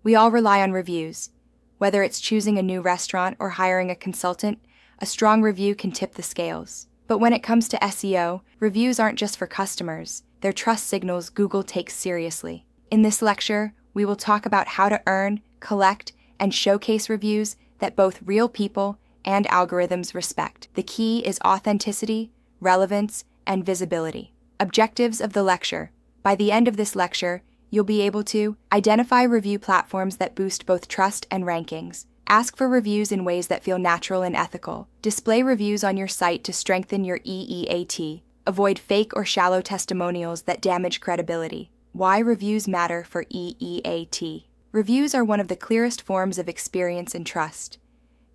We all rely on reviews. Whether it's choosing a new restaurant or hiring a consultant, a strong review can tip the scales. But when it comes to SEO, reviews aren't just for customers. They're trust signals Google takes seriously. In this lecture, we will talk about how to earn, collect, and showcase reviews that both real people and algorithms respect. The key is authenticity, relevance, and visibility. Objectives of the lecture. By the end of this lecture, you'll be able to identify review platforms that boost both trust and rankings. Ask for reviews in ways that feel natural and ethical. Display reviews on your site to strengthen your EEAT. Avoid fake or shallow testimonials that damage credibility. Why reviews matter for EEAT. Reviews are one of the clearest forms of experience and trust.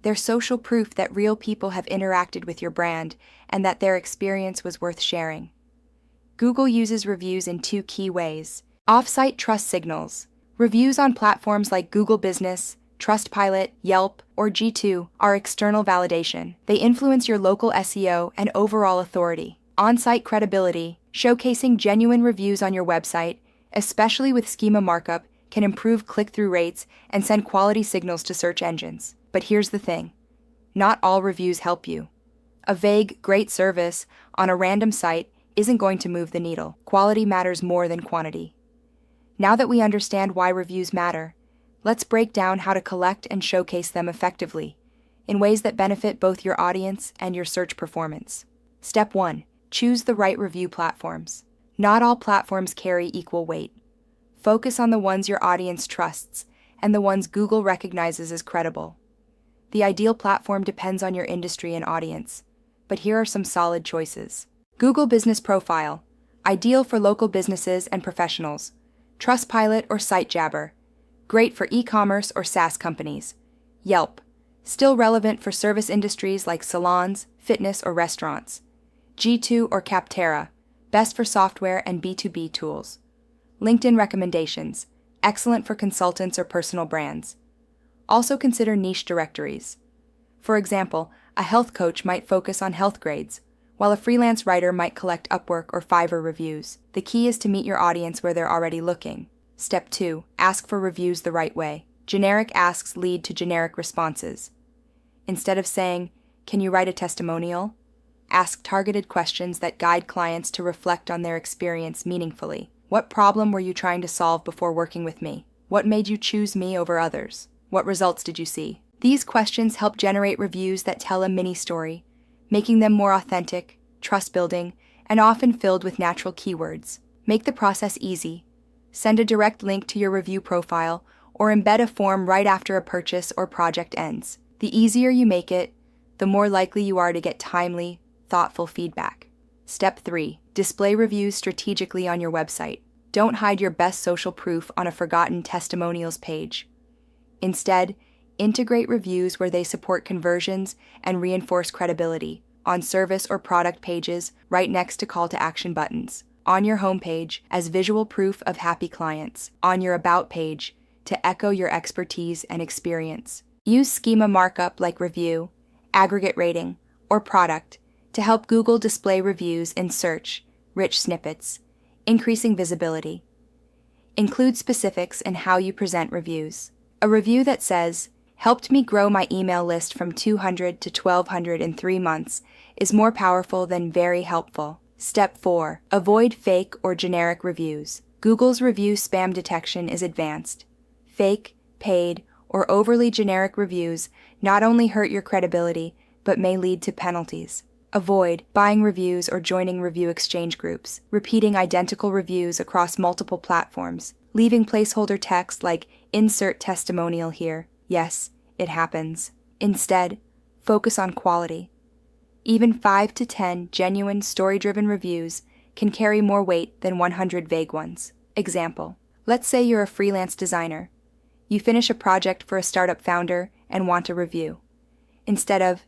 They're social proof that real people have interacted with your brand and that their experience was worth sharing. Google uses reviews in two key ways. Off-site trust signals. Reviews on platforms like Google Business, Trustpilot, Yelp, or G2 are external validation. They influence your local SEO and overall authority. On-site credibility. Showcasing genuine reviews on your website, especially with schema markup, can improve click-through rates and send quality signals to search engines. But here's the thing. Not all reviews help you. A vague, great service on a random site isn't going to move the needle. Quality matters more than quantity. Now that we understand why reviews matter, let's break down how to collect and showcase them effectively, in ways that benefit both your audience and your search performance. Step 1. Choose the right review platforms. Not all platforms carry equal weight. Focus on the ones your audience trusts and the ones Google recognizes as credible. The ideal platform depends on your industry and audience, but here are some solid choices. Google Business Profile, ideal for local businesses and professionals. Trustpilot or SiteJabber, great for e-commerce or SaaS companies. Yelp, still relevant for service industries like salons, fitness, or restaurants. G2 or Capterra, best for software and B2B tools. LinkedIn recommendations, excellent for consultants or personal brands. Also consider niche directories. For example, a health coach might focus on health grades, while a freelance writer might collect Upwork or Fiverr reviews. The key is to meet your audience where they're already looking. Step 2. Ask for reviews the right way. Generic asks lead to generic responses. Instead of saying, "Can you write a testimonial?" ask targeted questions that guide clients to reflect on their experience meaningfully. What problem were you trying to solve before working with me? What made you choose me over others? What results did you see? These questions help generate reviews that tell a mini story, making them more authentic, trust-building, and often filled with natural keywords. Make the process easy. Send a direct link to your review profile or embed a form right after a purchase or project ends. The easier you make it, the more likely you are to get timely, thoughtful feedback. Step 3. Display reviews strategically on your website. Don't hide your best social proof on a forgotten testimonials page. Instead, integrate reviews where they support conversions and reinforce credibility, on service or product pages right next to call to action buttons, on your homepage as visual proof of happy clients, on your About page to echo your expertise and experience. Use schema markup like review, aggregate rating, or product to help Google display reviews in search, rich snippets, increasing visibility. Include specifics in how you present reviews. A review that says, "Helped me grow my email list from 200 to 1,200 in 3 months is more powerful than very helpful." Step 4. Avoid fake or generic reviews. Google's review spam detection is advanced. Fake, paid, or overly generic reviews not only hurt your credibility, but may lead to penalties. Avoid buying reviews or joining review exchange groups, repeating identical reviews across multiple platforms, leaving placeholder text like "insert testimonial here." Yes, it happens. Instead, focus on quality. Even 5 to 10 genuine story-driven reviews can carry more weight than 100 vague ones. Example: let's say you're a freelance designer. You finish a project for a startup founder and want a review. Instead of,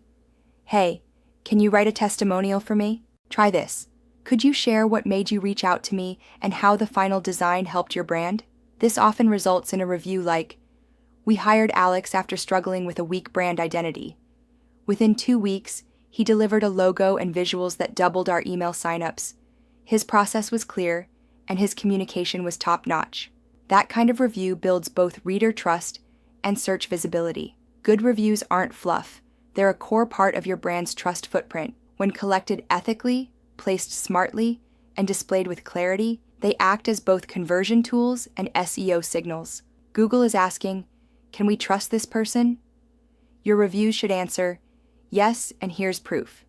"Hey, can you write a testimonial for me?" Try this. "Could you share what made you reach out to me and how the final design helped your brand?" This often results in a review like, "We hired Alex after struggling with a weak brand identity. Within 2 weeks, he delivered a logo and visuals that doubled our email signups. His process was clear, and his communication was top-notch." That kind of review builds both reader trust and search visibility. Good reviews aren't fluff. They're a core part of your brand's trust footprint. When collected ethically, placed smartly, and displayed with clarity, they act as both conversion tools and SEO signals. Google is asking, can we trust this person? Your reviews should answer, yes, and here's proof.